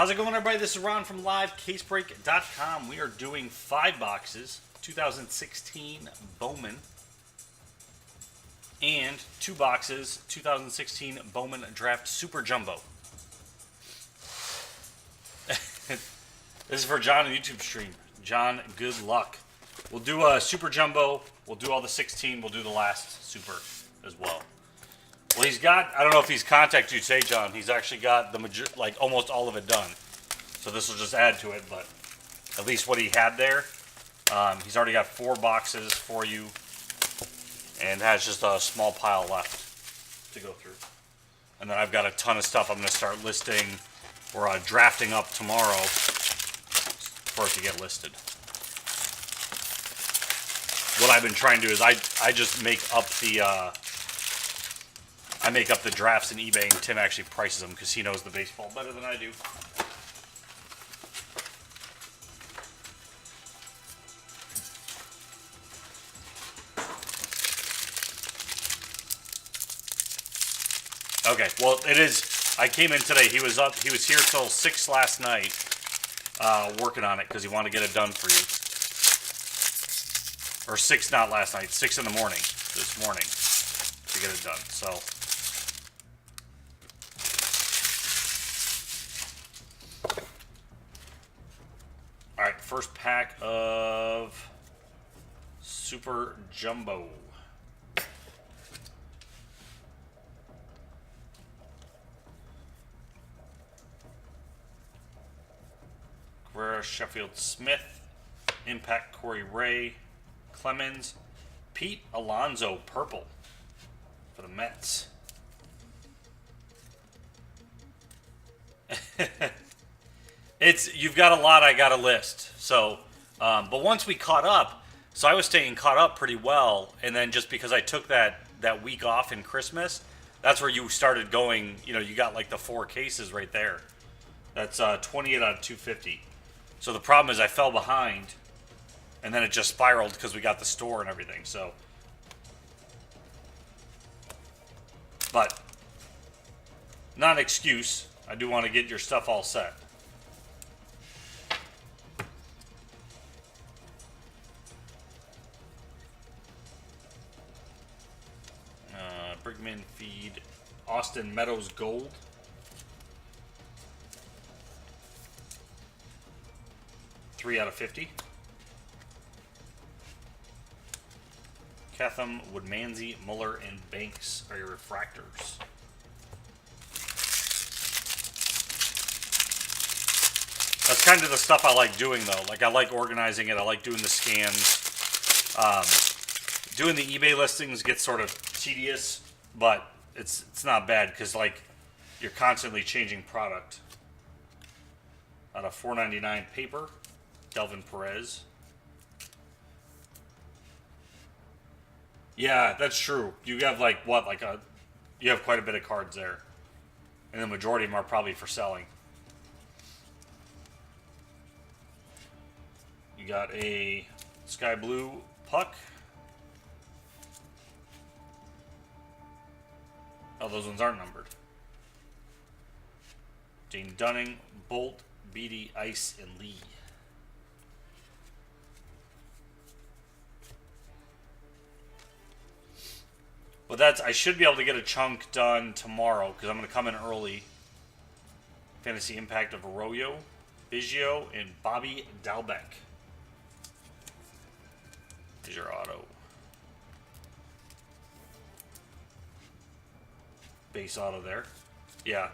How's it going, everybody? This is Ron from LiveCaseBreak.com. We are doing 5 boxes, 2016 Bowman, and 2 boxes, 2016 Bowman Draft Super Jumbo. This is for John on YouTube stream. John, good luck. We'll do a Super Jumbo. We'll do all the 16. We'll do the last Super as well. Well, he's got, I don't know if he's contacted you today, John. He's actually got the almost all of it done. So this will just add to it, but at least what he had there. He's already got 4 boxes for you and has just a small pile left to go through. And then I've got a ton of stuff I'm going to start listing or drafting up tomorrow for it to get listed. What I've been trying to do is I just make up the drafts in eBay, and Tim actually prices them because he knows the baseball better than I do. Okay, well, it is. I came in today. He was here till 6 last night working on it because he wanted to get it done for you. Or 6, not last night, 6 in the morning, this morning, to get it done. So, all right, first pack of Super Jumbo. Sheffield Smith, Impact Corey Ray, Clemens, Pete Alonso, purple for the Mets. You've got a lot I got to list. So, but once we caught up, so I was staying caught up pretty well, and then just because I took that week off in Christmas, that's where you started going. You know, you got like the 4 cases right there. That's 28 out of 250. So the problem is I fell behind, and then it just spiraled because we got the store and everything. So, but not an excuse. I do want to get your stuff all set. Brigman feed, Austin Meadows Gold. Three out of 50. Ketham, Woodmansey, Muller, and Banks are your refractors. That's kind of the stuff I like doing, though. Like, I like organizing it. I like doing the scans. Doing the eBay listings gets sort of tedious, but it's not bad because, like, you're constantly changing product. Out of $4.99 paper. Delvin Perez. Yeah, that's true. You have you have quite a bit of cards there. And the majority of them are probably for selling. You got a sky blue puck. Oh, those ones aren't numbered. Dane Dunning, Bolt, Beatty, Ice, and Lee. Well, I should be able to get a chunk done tomorrow because I'm going to come in early. Fantasy Impact of Arroyo, Biggio, and Bobby Dalbec. Here's your auto. Base auto there. Yeah.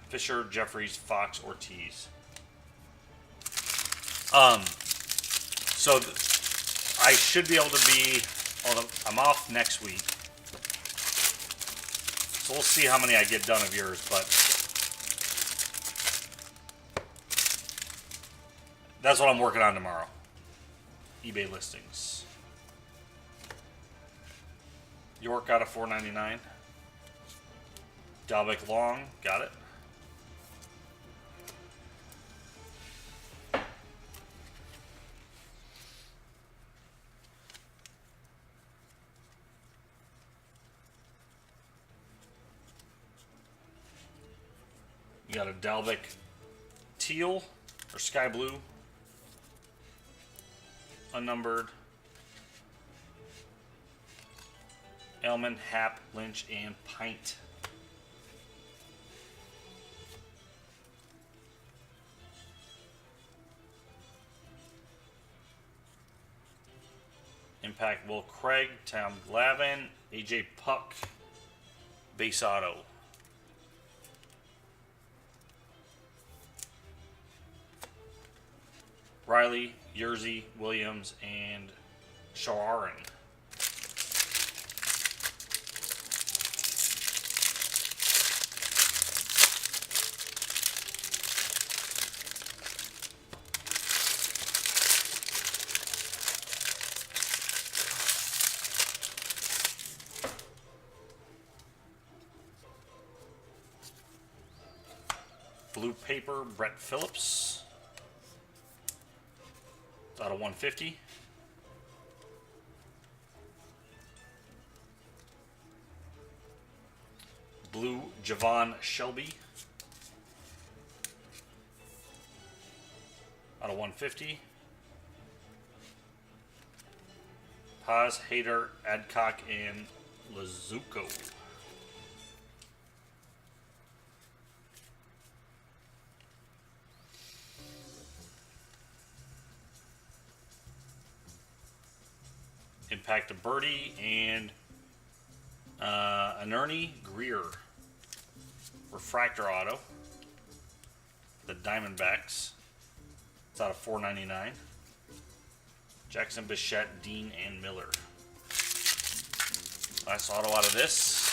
Fisher, Jeffries, Fox, Ortiz. So I should be able to be... I'm off next week. So we'll see how many I get done of yours, but that's what I'm working on tomorrow. eBay listings. York out of $4.99. Dalbec Long, got it. You got a Dalbec teal or sky blue, unnumbered. Elman, Hap, Lynch, and Pint. Impact Will Craig, Tom Glavine, AJ Puck, base auto. Riley, Yerzy, Williams, and Shawarin. Blue paper, Brett Phillips. It's out of 150. Blue, Javon Shelby. Out of 150. Paz, Hader, Adcock, and Lazuko. Impact of Birdie and an Ernie Greer. Refractor auto. The Diamondbacks. It's out of $4.99. Jackson, Bichette, Dean, and Miller. Last auto out of this.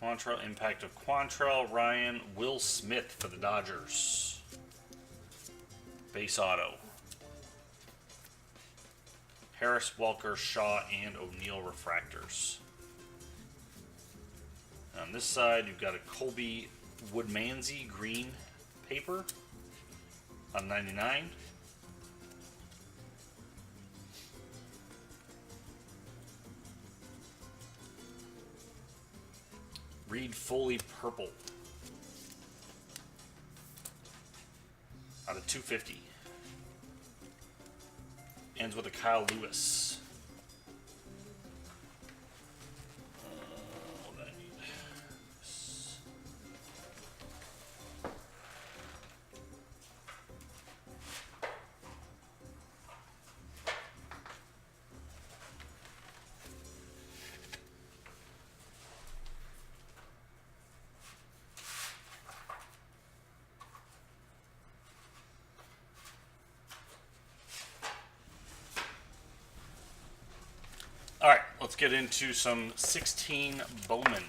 Quantrill, impact of Quantrill, Ryan, Will Smith for the Dodgers. Base auto. Harris, Walker, Shaw, and O'Neill refractors. On this side, you've got a Colby Woodmansey green paper on 99. Reed Foley purple out of 250. Ends with a Kyle Lewis. What do I need? Alright, let's get into some 16 Bowman.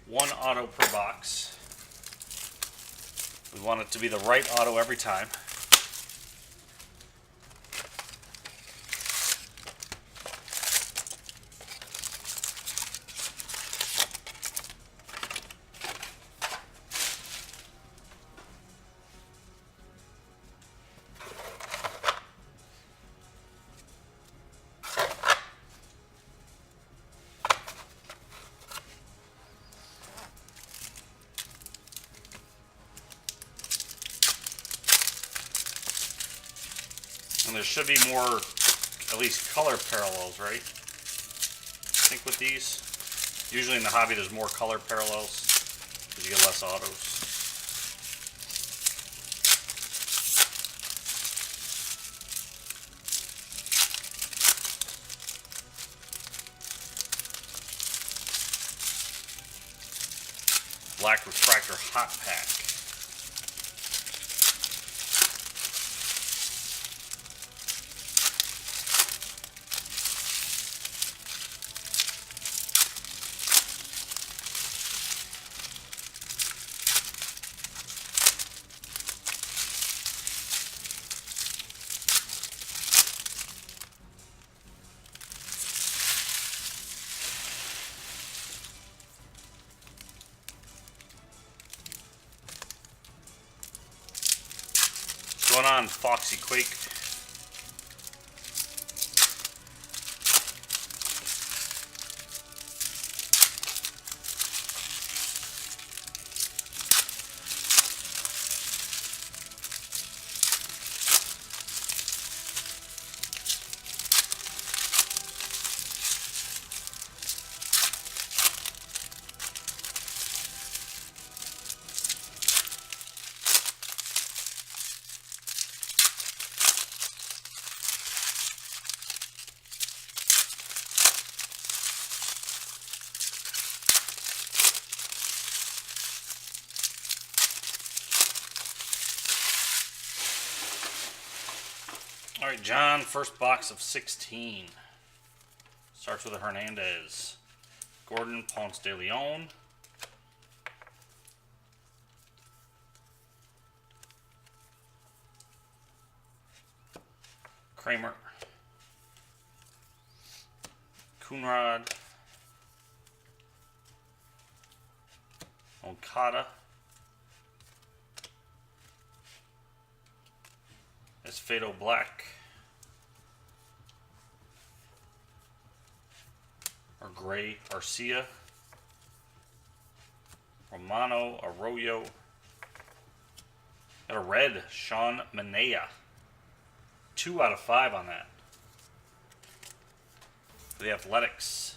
One auto per box. We want it to be the right auto every time. And there should be more, at least color parallels, right? I think with these. Usually in the hobby there's more color parallels because you get less autos. Black Refractor Hot Pack. John Foxy Quake. All right, John, first box of 16. Starts with a Hernandez. Gordon Ponce de Leon. Kramer. Coonrod. Okada. Esfado Black. Or Gray Arcia. Romano Arroyo. Got a red Sean Manaea. 2 out of 5 on that. For the Athletics.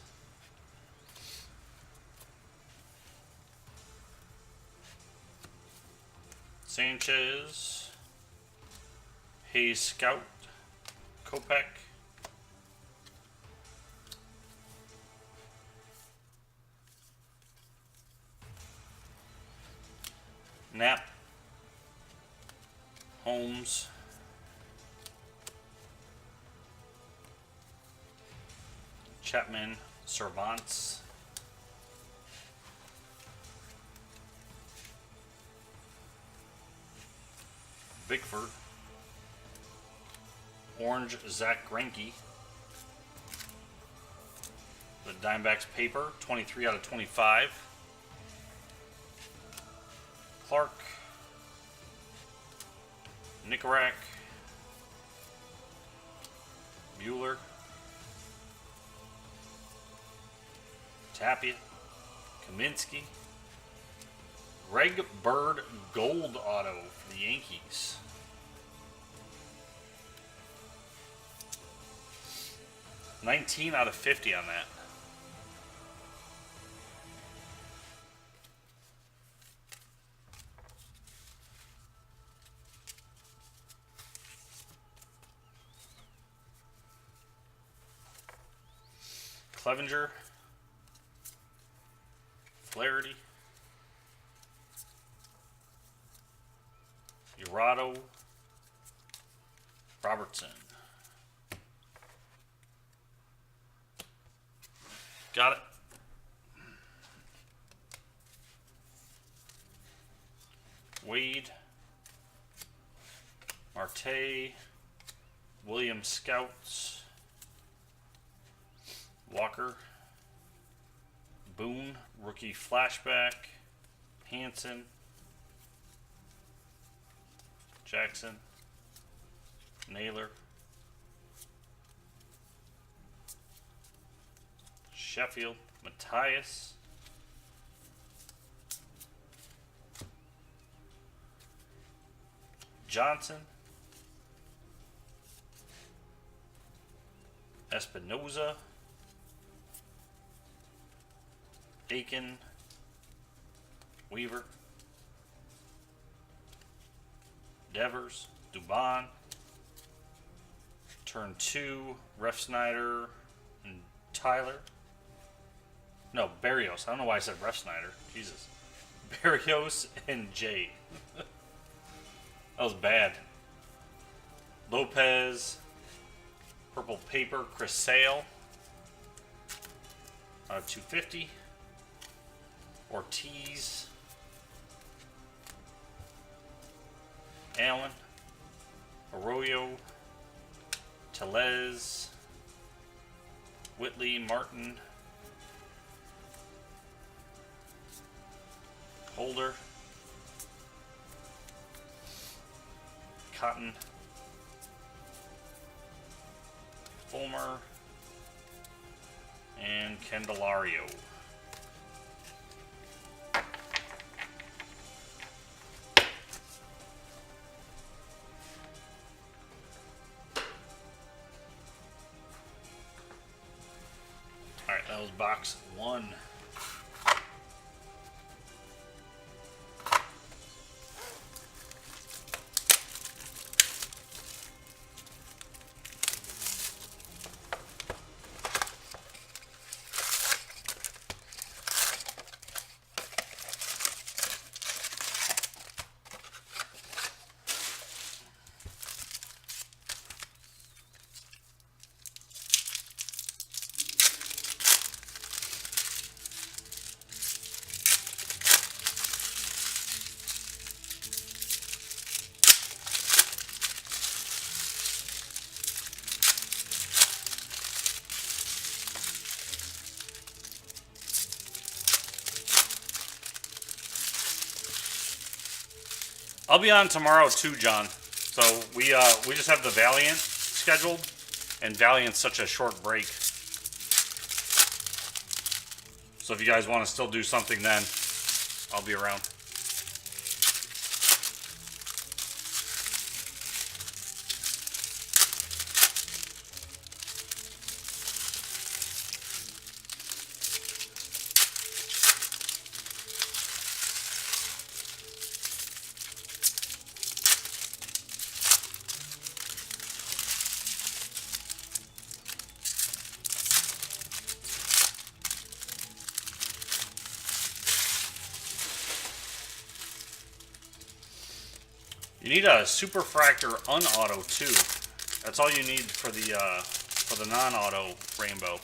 Sanchez. Hayes Scout. Kopech. Knapp. Holmes. Chapman. Cervantes. Bickford. Orange Zach Greinke. The Diamondbacks paper, 23 out of 25. Clark. Nicorak. Bueller. Tapia. Kaminsky. Greg Bird Gold Auto for the Yankees. $19 out of $50 on that. Clevenger. Flaherty. Urado. Robertson. Got it. Wade. Marte. William Scouts. Walker. Boone. Rookie flashback. Hanson. Jackson. Naylor. Sheffield. Matthias. Johnson. Espinoza. Aiken. Weaver. Devers. Dubon. Turn 2. Ref Snyder and Tyler. No, Barrios. I don't know why I said Ref Snyder. Jesus. Barrios and Jay. That was bad. Lopez. Purple Paper. Chris Sale. Out of 250. Ortiz. Allen. Arroyo. Tellez. Whitley. Martin. Holder. Cotton. Fulmer. And Candelario. Alright, that was box 1. I'll be on tomorrow too, John. So we just have the Valiant scheduled, and Valiant's such a short break. So if you guys want to still do something then, I'll be around. You need a Superfractor unauto too. That's all you need for the non-auto rainbow.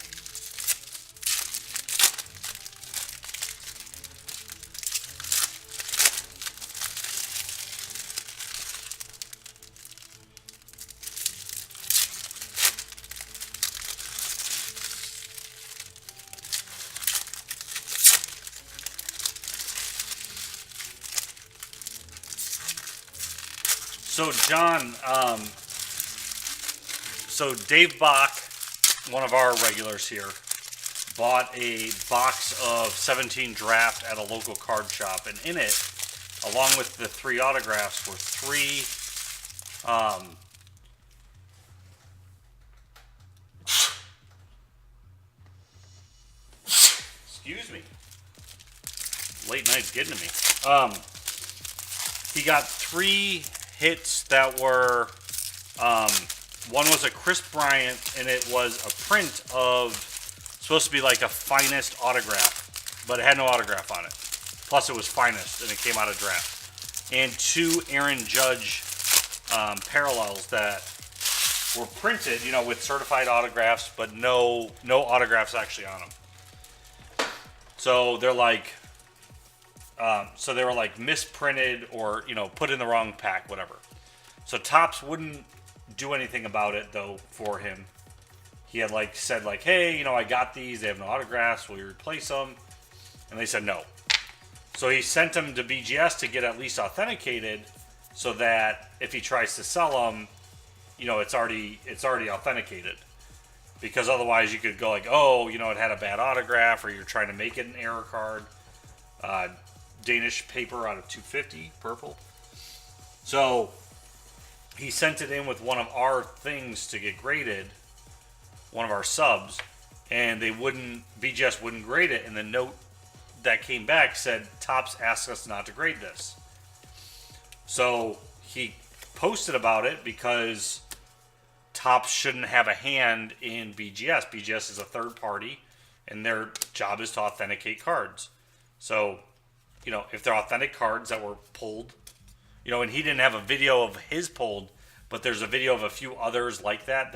So John, so Dave Bach, one of our regulars here, bought a box of 17 draft at a local card shop, and in it, along with the 3 autographs, were 3 excuse me, late night's getting to me. He got 3 hits that were, one was a Chris Bryant, and it was a print of, supposed to be like a Finest autograph, but it had no autograph on it. Plus it was Finest, and it came out of draft. And 2 Aaron Judge parallels that were printed, you know, with certified autographs, but no autographs actually on them. So they're like, so they were like misprinted or, you know, put in the wrong pack, whatever. So Topps wouldn't do anything about it though for him. He had like said like, hey, you know, I got these, they have no autographs, will you replace them? And they said no. So he sent them to BGS to get at least authenticated, so that if he tries to sell them, you know, it's already authenticated. Because otherwise you could go like, oh, you know, it had a bad autograph, or you're trying to make it an error card. Danish paper out of 250, purple. So he sent it in with one of our things to get graded, one of our subs, and BGS wouldn't grade it, and the note that came back said, Topps asked us not to grade this. So he posted about it because Topps shouldn't have a hand in BGS. BGS is a third party, and their job is to authenticate cards. So, you know, if they're authentic cards that were pulled, you know, and he didn't have a video of his pulled, but there's a video of a few others like that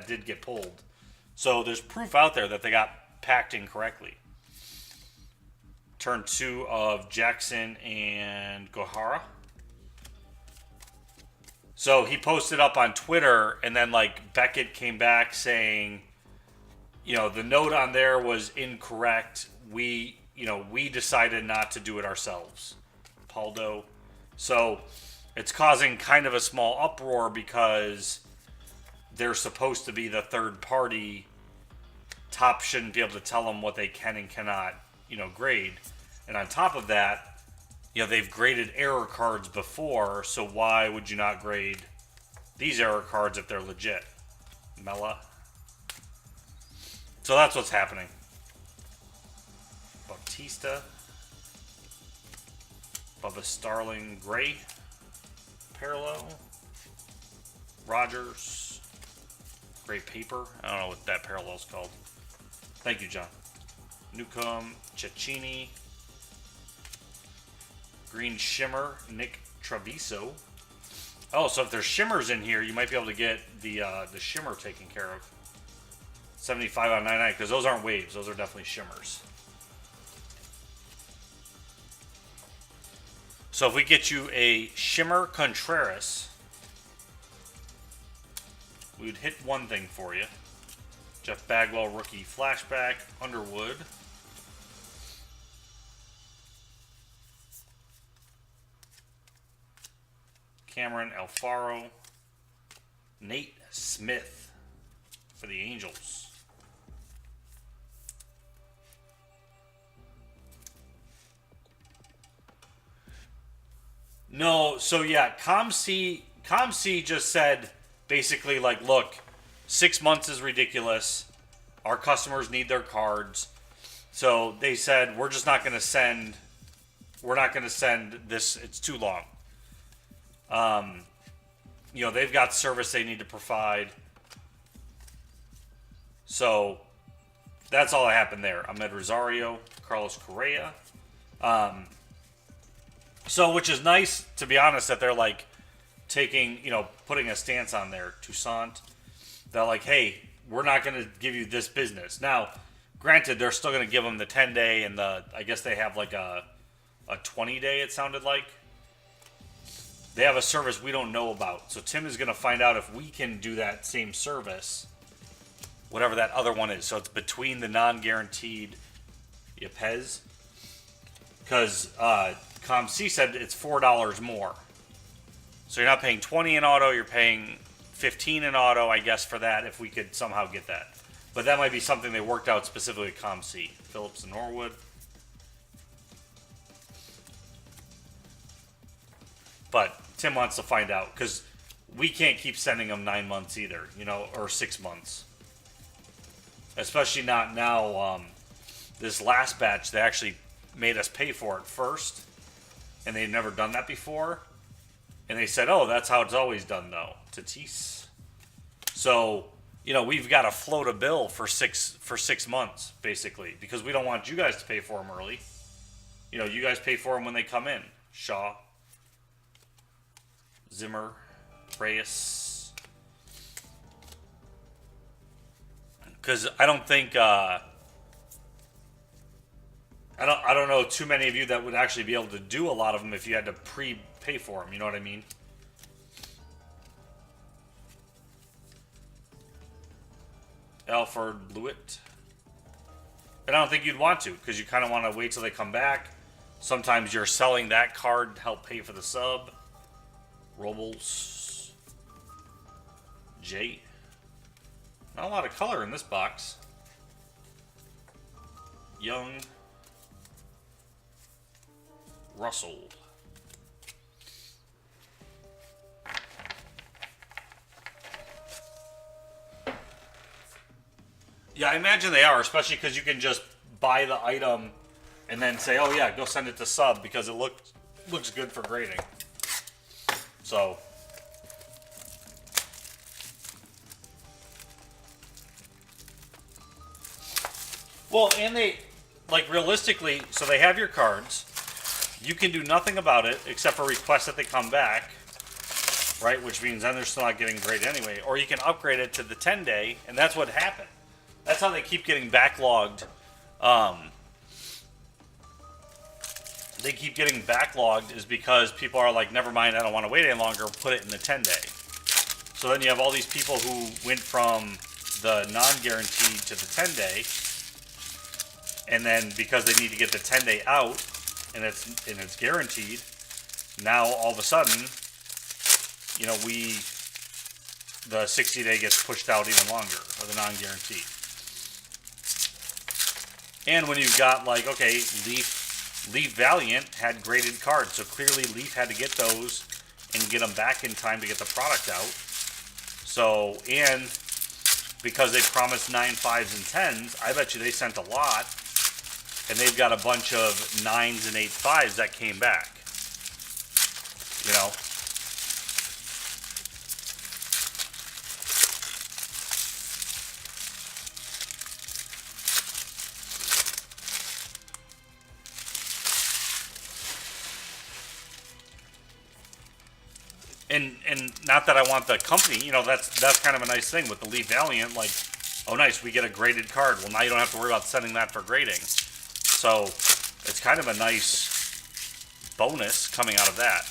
did get pulled. So there's proof out there that they got packed incorrectly. Turn 2 of Jackson and Gohara. So he posted up on Twitter, and then like Beckett came back saying, you know, the note on there was incorrect. We decided not to do it ourselves. Paldo. So it's causing kind of a small uproar because they're supposed to be the third party. Top shouldn't be able to tell them what they can and cannot, grade. And on top of that, they've graded error cards before, so why would you not grade these error cards if they're legit? Mela. So that's what's happening. Bautista. Bubba Starling Gray. Parallel. Rogers. Great paper. I don't know what that parallel's called. Thank you, John. Newcomb. Cecchini. Green Shimmer. Nick Treviso. Oh, so if there's shimmers in here, you might be able to get the shimmer taken care of. 75 out of 99, because those aren't waves. Those are definitely shimmers. So if we get you a Shimmer Contreras, we would hit one thing for you. Jeff Bagwell, rookie flashback. Underwood. Cameron Alfaro. Nate Smith for the Angels. No, so yeah, ComC just said basically like, look, 6 months is ridiculous. Our customers need their cards. So they said, we're just not going to send this. It's too long. They've got service they need to provide. So that's all that happened there. Ahmed Rosario, Carlos Correa. So, which is nice, to be honest, that they're like taking, putting a stance on there. Toussaint. They're like, hey, we're not going to give you this business. Now, granted, they're still going to give them the 10-day and I guess they have like a 20-day, it sounded like. They have a service we don't know about. So Tim is going to find out if we can do that same service, whatever that other one is. So it's between the non-guaranteed Yepes. Because ComC said it's $4 more. So you're not paying $20 in auto, you're paying $15 in auto, I guess, for that, if we could somehow get that. But that might be something they worked out specifically at ComC. Phillips and Norwood. But Tim wants to find out, because we can't keep sending them 9 months either, or 6 months. Especially not now. This last batch, they actually made us pay for it first, and they've never done that before. And they said, oh, that's how it's always done, though. Tatis. So, we've got to float a bill for 6 months, basically, because we don't want you guys to pay for them early. You guys pay for them when they come in. Shaw. Zimmer, Reyes. Because I don't think I don't know too many of you that would actually be able to do a lot of them if you had to pre-pay for them. You know what I mean? Alfred Blewett. And I don't think you'd want to, because you kind of want to wait till they come back. Sometimes you're selling that card to help pay for the sub. Robles. J. Not a lot of color in this box. Young. Russell. Yeah, I imagine they are, especially because you can just buy the item and then say, oh yeah, go send it to sub because it looks good for grading. So, well, and they, like, realistically, so they have your cards. You can do nothing about it except for request that they come back, right? Which means then they're still not getting graded anyway. Or you can upgrade it to the 10-day, and that's what happened. That's how they keep getting backlogged. They keep getting backlogged is because people are like, never mind, I don't want to wait any longer, put it in the 10-day. So then you have all these people who went from the non-guaranteed to the 10-day, and then because they need to get the 10-day out, and it's guaranteed, now all of a sudden you know, the 60-day gets pushed out even longer, or the non-guarantee. And when you've got, like, okay, Leaf Valiant had graded cards, so clearly Leaf had to get those and get them back in time to get the product out. So, and because they promised 9 5s and 10s, I bet you they sent a lot, and they've got a bunch of 9s and 8 5s that came back. You know? And not that I want the company, you know, that's kind of a nice thing with the Leaf Valiant, like, oh nice, we get a graded card. Well, now you don't have to worry about sending that for grading. So it's kind of a nice bonus coming out of that.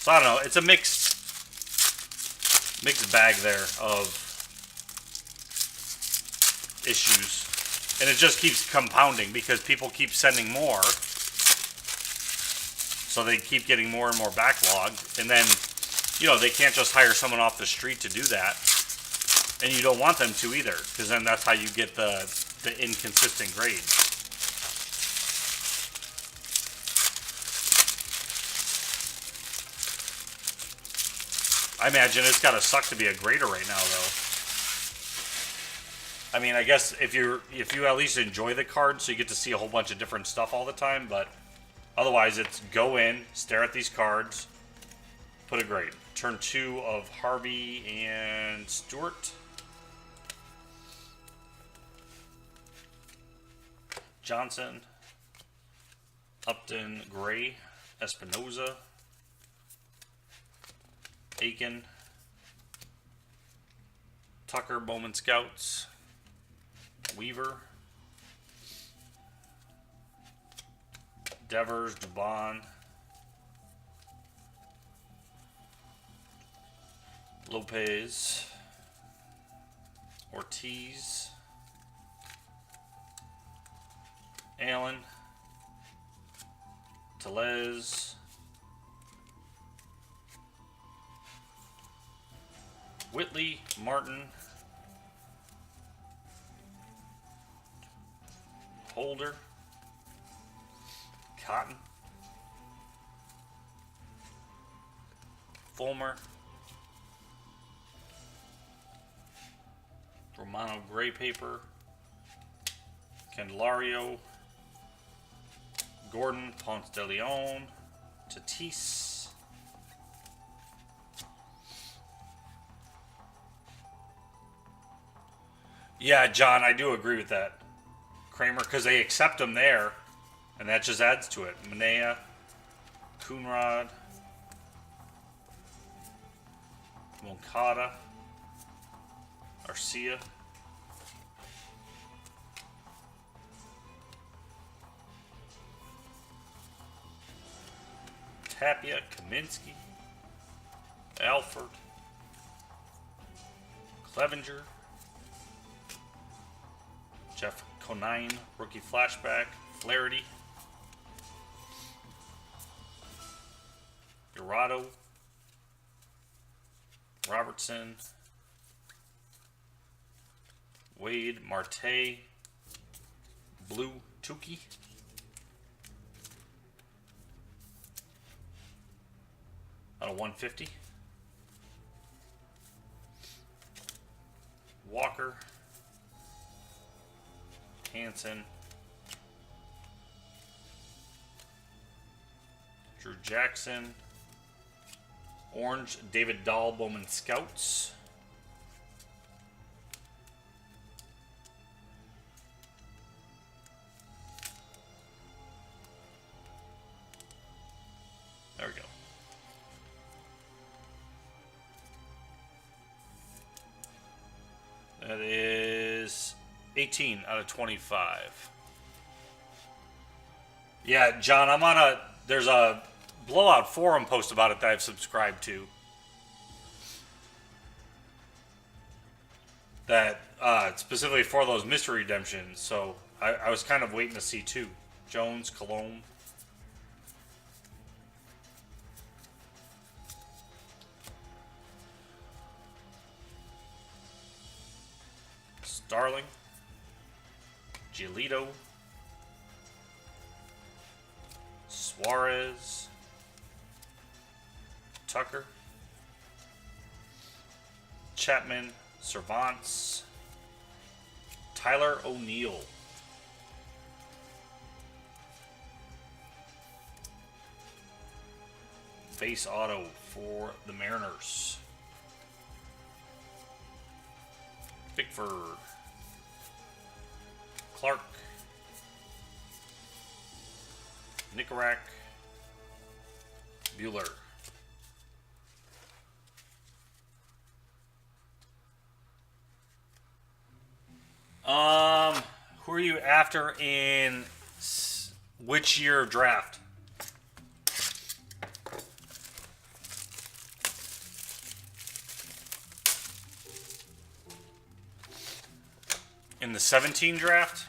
So I don't know, it's a mixed bag there of issues. And it just keeps compounding because people keep sending more. So they keep getting more and more backlogged. And then, you know, they can't just hire someone off the street to do that. And you don't want them to either. Because then that's how you get the inconsistent grades. I imagine it's got to suck to be a grader right now, though. I mean, I guess if you at least enjoy the card, so you get to see a whole bunch of different stuff all the time, but otherwise it's go in, stare at these cards, put a grade. Turn 2 of Harvey and Stewart. Johnson, Upton, Gray, Espinoza, Aiken, Tucker, Bowman Scouts, Weaver, Devers, Dubon, Lopez, Ortiz, Allen, Tellez, Whitley, Martin, Holder, Cotton, Fulmer, Romano Gray Paper, Candelario, Gordon, Ponce de Leon, Tatis, yeah, John, I do agree with that. Kramer, because they accept him there, and that just adds to it. Manea, Coonrod, Moncada, Arcia, Tapia, Kaminsky, Alford, Clevenger, Jeff Conine, rookie flashback, Flaherty, Dorado, Robertson, Wade, Marte, Blue, Tukey, out of 150, Walker, Hanson, Drew Jackson, Orange, David Dahl, Bowman Scouts, there we go. That is 18 out of 25. Yeah, John, I'm on there's a Blowout forum post about it that I've subscribed to. That specifically for those mystery redemptions. So I was kind of waiting to see too. Jones, Cologne. Starling. Giolito. Suarez. Tucker. Chapman. Cervantes. Tyler O'Neill. Base auto for the Mariners. Bickford. Clark. Nicorak. Bueller. Who are you after in which year of draft? In the 17 draft?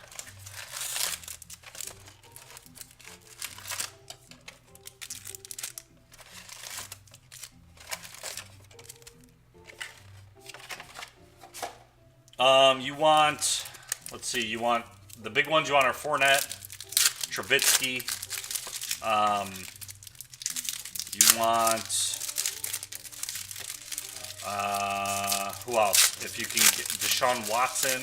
You want, let's see, you want, the big ones you want are Fournette, Trubisky, you want, who else? If you can get Deshaun Watson,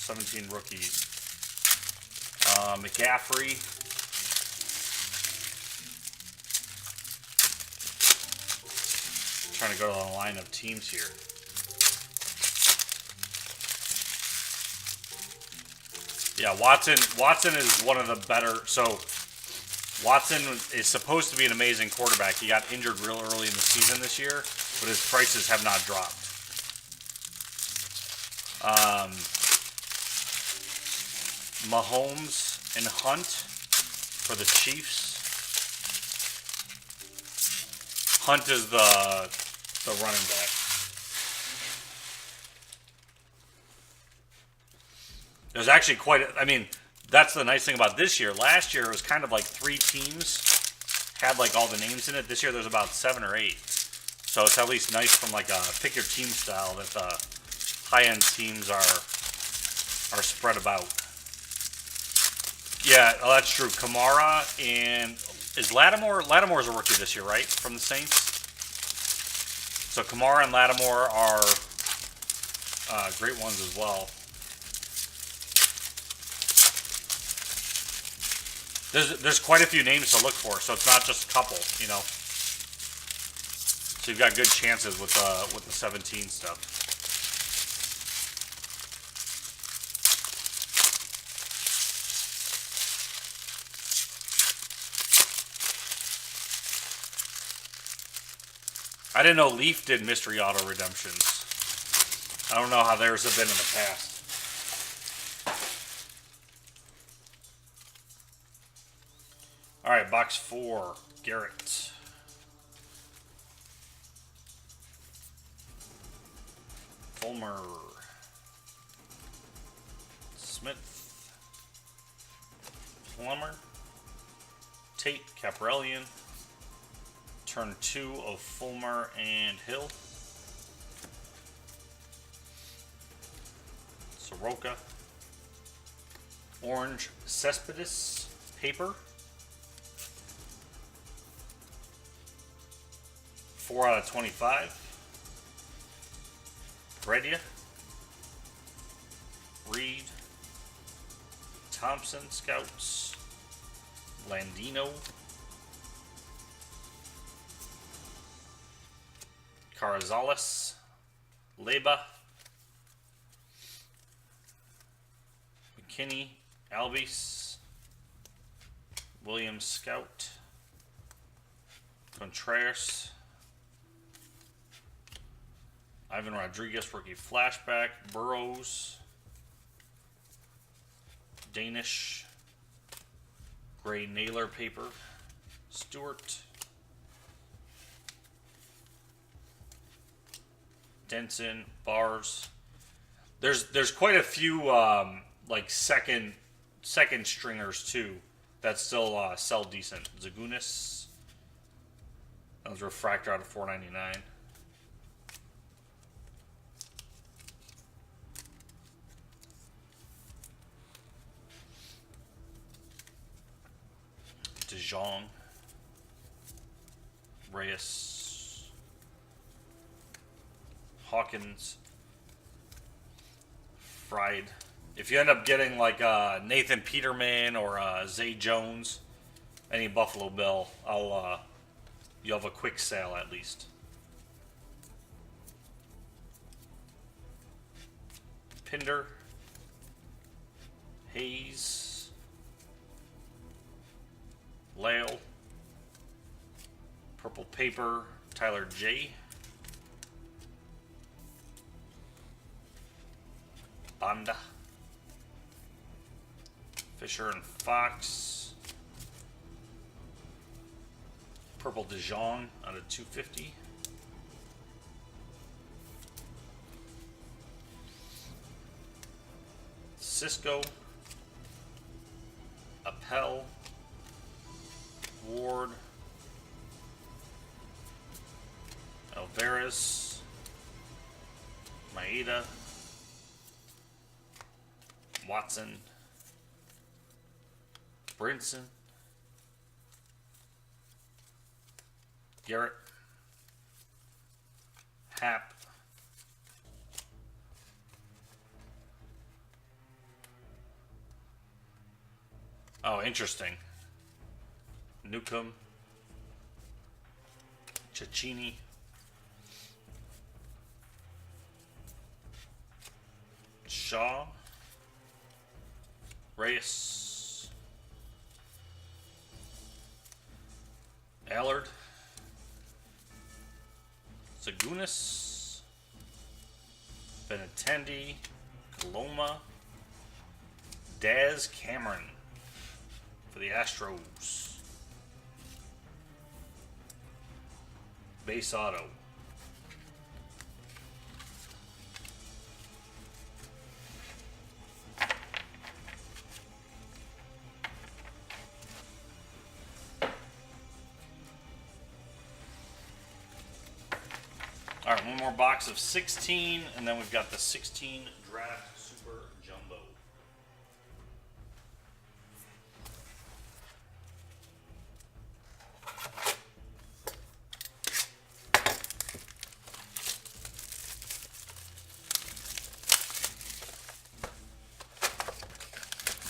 17 rookies, McCaffrey, trying to go to the line of teams here. Yeah, Watson is one of the better. So Watson is supposed to be an amazing quarterback. He got injured real early in the season this year, but his prices have not dropped. Mahomes and Hunt for the Chiefs. Hunt is the running back. There's actually quite a, I mean, that's the nice thing about this year. Last year, it was kind of like 3 teams had like all the names in it. This year, there's about 7 or 8. So it's at least nice from like a pick your team style that the high-end teams are spread about. Yeah, well, that's true. Kamara and is Lattimore? Lattimore's a rookie this year, right? From the Saints. So Kamara and Lattimore are great ones as well. There's quite a few names to look for, so it's not just a couple, you know. So you've got good chances with the 17 stuff. I didn't know Leaf did mystery auto redemptions. I don't know how theirs have been in the past. All right, box 4, Garrett. Fulmer. Smith. Plummer. Tate, Caprellian. Turn 2 of Fulmer and Hill. Soroka. Orange Cespedes paper. 4 out of 25. Bredia. Reed. Thompson Scouts. Landino. Carazales, Leba, McKinney, Albies, Williams Scout, Contreras, Ivan Rodriguez, rookie flashback, Burrows, Danish, Gray Naylor paper, Stewart, Denson, Bars. There's quite a few like second stringers too that still sell decent. Zagunis. That was refractor out of 499. DeJong. Reyes. Hawkins. Fried. If you end up getting like Nathan Peterman or Zay Jones, any Buffalo Bill, you'll have a quick sale at least. Pinder, Hayes, Lale, Purple Paper, Tyler J. Banda, Fisher and Fox, Purple DeJong out of 250. Cisco, Appel, Ward, Alvarez, Maeda, Watson, Brinson, Garrett, Happ, oh, interesting. Newcomb, Cecchini, Shaw, Reyes, Allard, Zagunis, Benintendi, Coloma, Daz Cameron for the Astros. Base auto. All right, one more box of 16, and then we've got the 16 draft super jumbo.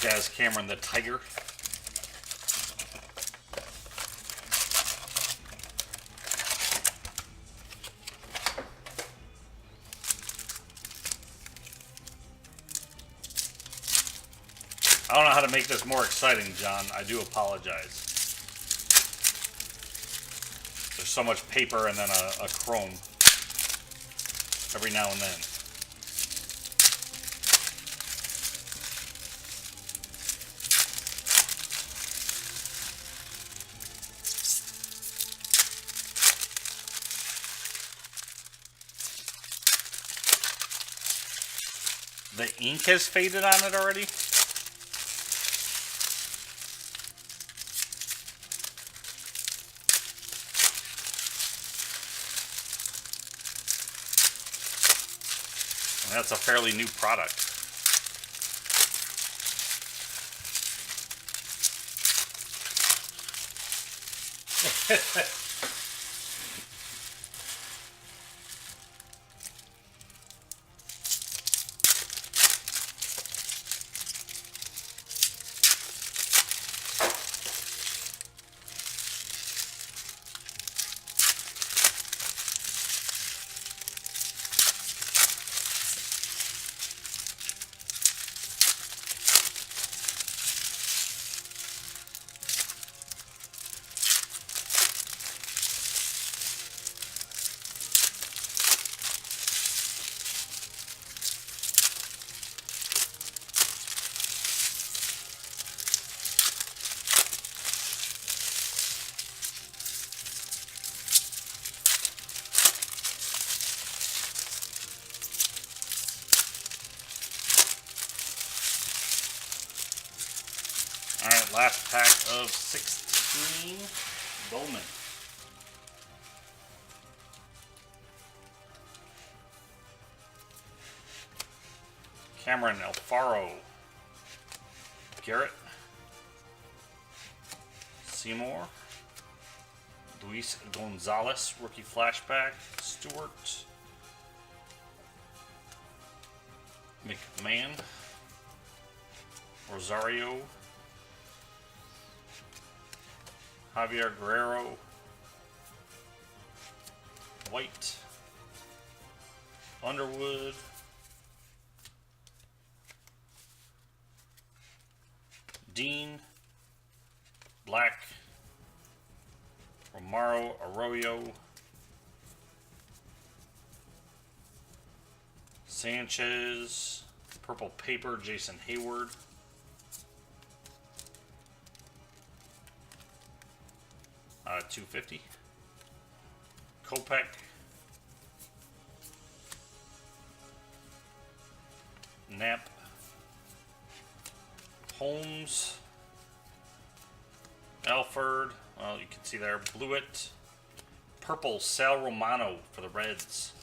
Daz Cameron, the Tiger. I don't know how to make this more exciting, John. I do apologize. There's so much paper and then a chrome every now and then. The ink has faded on it already? That's a fairly new product. Last pack of 16. Bowman. Cameron Alfaro. Garrett. Seymour. Luis Gonzalez, rookie flashback. Stewart. McMahon. Rosario. Javier Guerrero. White. Underwood. Dean. Black. Romaro Arroyo. Sanchez. Purple paper, Jason Hayward. $250. Kopech. Knapp. Holmes. Alford. Well, you can see there. Blewett. Purple Sal Romano for the Reds.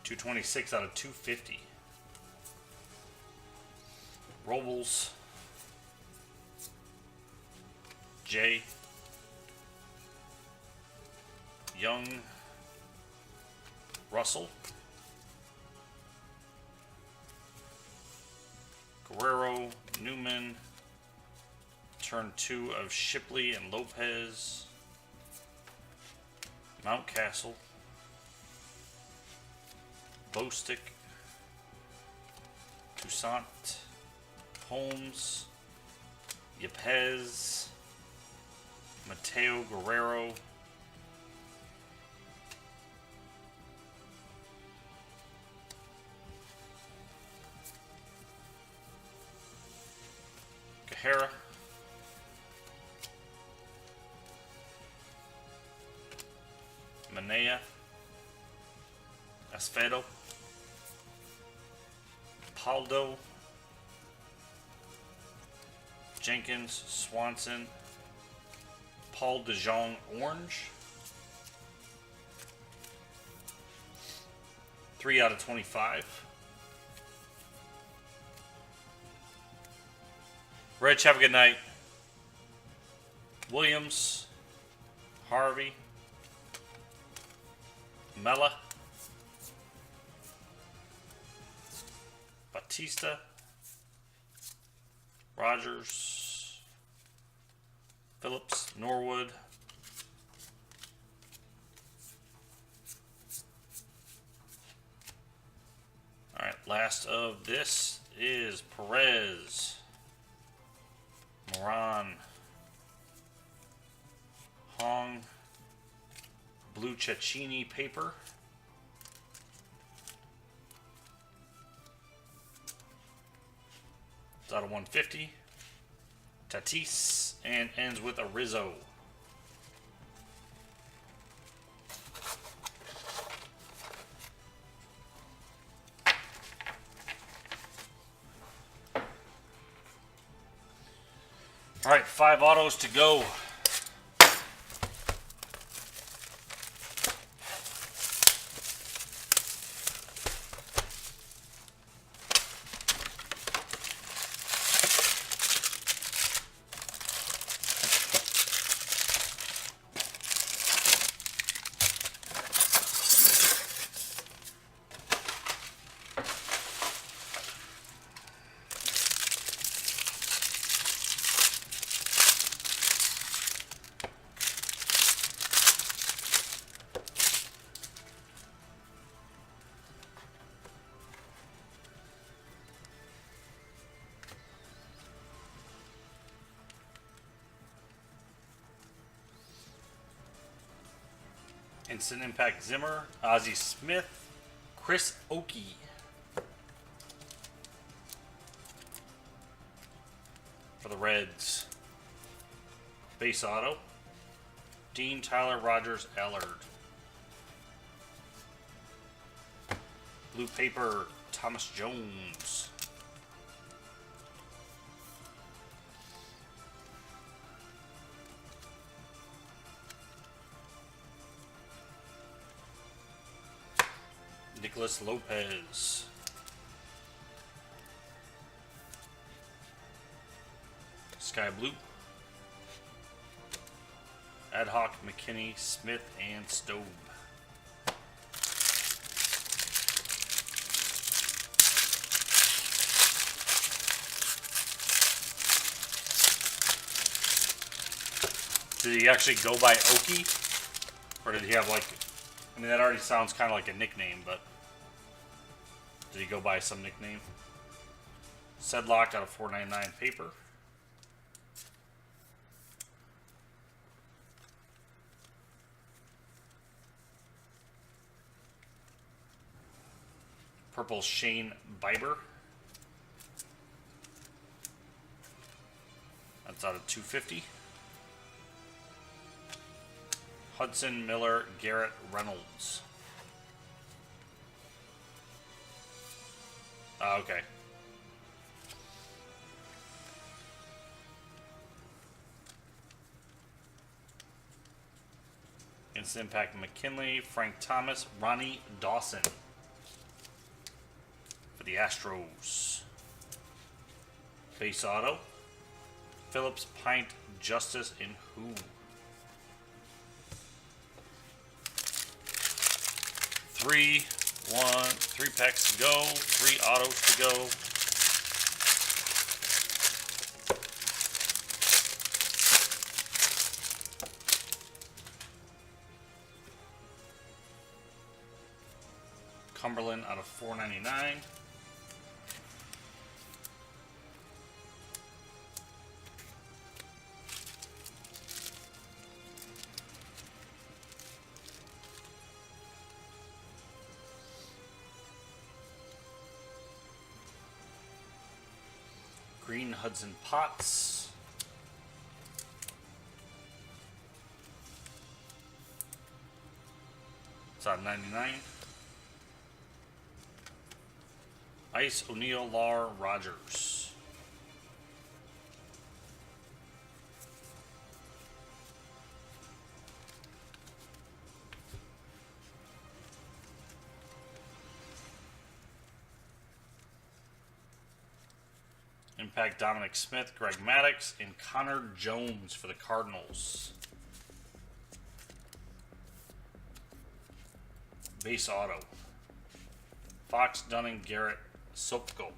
$226 out of 250. Robles. Jay. Young. Russell. Guerrero. Newman. Turn 2 of Shipley and Lopez. Mountcastle. Bostick. Toussaint. Holmes. Yepez. Mateo Guerrero. Cajera. Manea. Esfedo. Paldo. Jenkins. Swanson. Paul DeJong Orange. 3 out of 25. Rich, have a good night. Williams. Harvey. Mella. Batista. Rogers. Phillips. Norwood. Alright, last of this is Perez. Moran. Hong. Blue Cecchini paper. It's out of 150. Tatis. And ends with a Rizzo. All right, 5 autos to go. Instant Impact Zimmer, Ozzie Smith, Chris Oakey. For the Reds. Base auto. Dean, Tyler, Rogers, Allard. Blue paper, Thomas Jones. Nicholas Lopez. Sky Blue. Ad Hoc, McKinney, Smith, and Stobe. Did he actually go by Okie? Or did he have like... I mean, that already sounds kind of like a nickname, but... Did he go by some nickname? Sedlock out of 499 paper. Purple Shane Bieber. That's out of 250. Hudson Miller, Garrett Reynolds. Okay. Instant Impact McKinley, Frank Thomas, Ronnie Dawson for the Astros. Base auto. Phillips, Pint, Justice, and Who. Three packs to go, 3 autos to go. Cumberland out of 499. Green Hudson Potts. It's out of 99. Ice O'Neill, Lar, Rogers. Impact Dominic Smith, Greg Maddux, and Connor Jones for the Cardinals. Base auto. Fox, Dunning, Garrett, Sopko.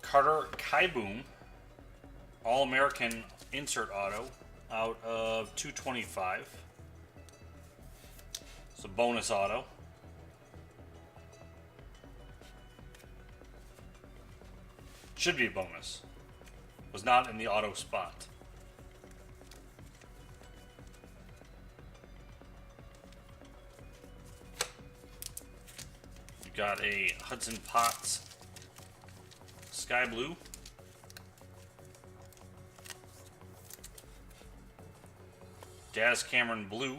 Carter Kieboom, All-American insert auto, out of 225. It's a bonus auto. Should be a bonus. Was not in the auto spot. You got a Hudson Potts Sky Blue. Daz Cameron Blue.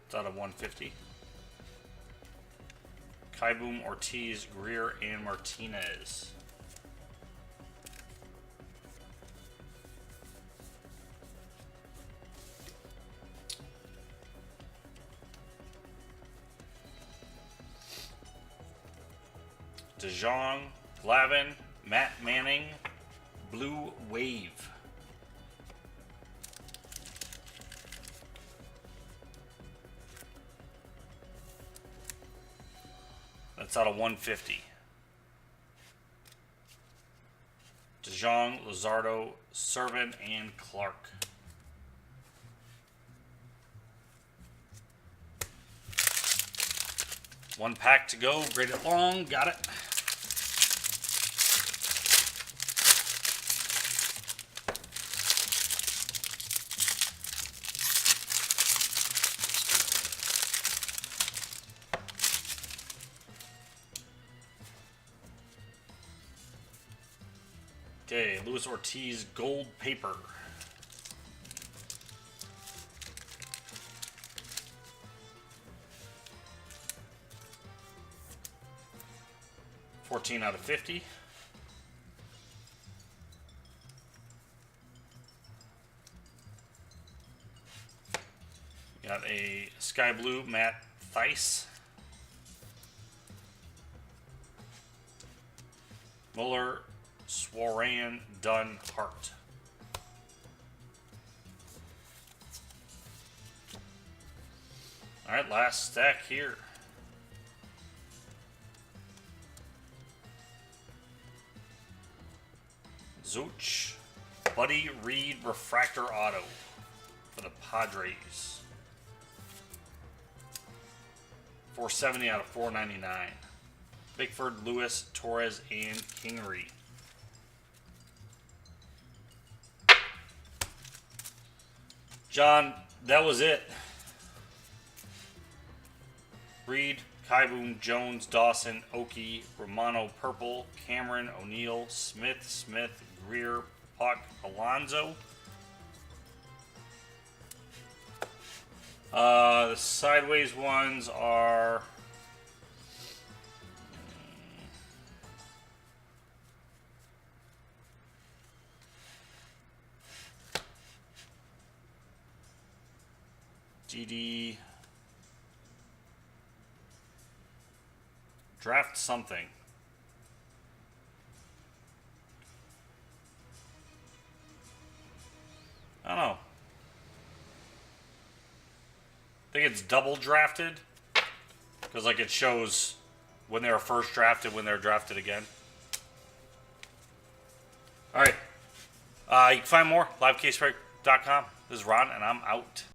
It's out of 150. Kieboom, Ortiz, Greer, and Martinez. DeJong, Glavin, Matt Manning, Blue Wave. That's out of 150. DeJong, Luzardo, Servant, and Clark. One pack to go. Grade it long. Got it. Okay, Luis Ortiz gold paper. $14 out of $50. Got a sky blue Matt Theis. Muller, Swaran, Dunn, Hart. All right, last stack here. Zooch, Buddy Reed Refractor Auto for the Padres. $470 out of $499. Bickford, Lewis, Torres, and Kingery. John, that was it. Reed, Kaiboom, Jones, Dawson, Oki, Romano, Purple, Cameron, O'Neill, Smith, Greer, Puck, Alonzo. The sideways ones are GD. Draft something. I don't know. I think it's double drafted. Because like it shows when they were first drafted, when they're drafted again. Alright. You can find more livecasebreak.com. This is Ron and I'm out.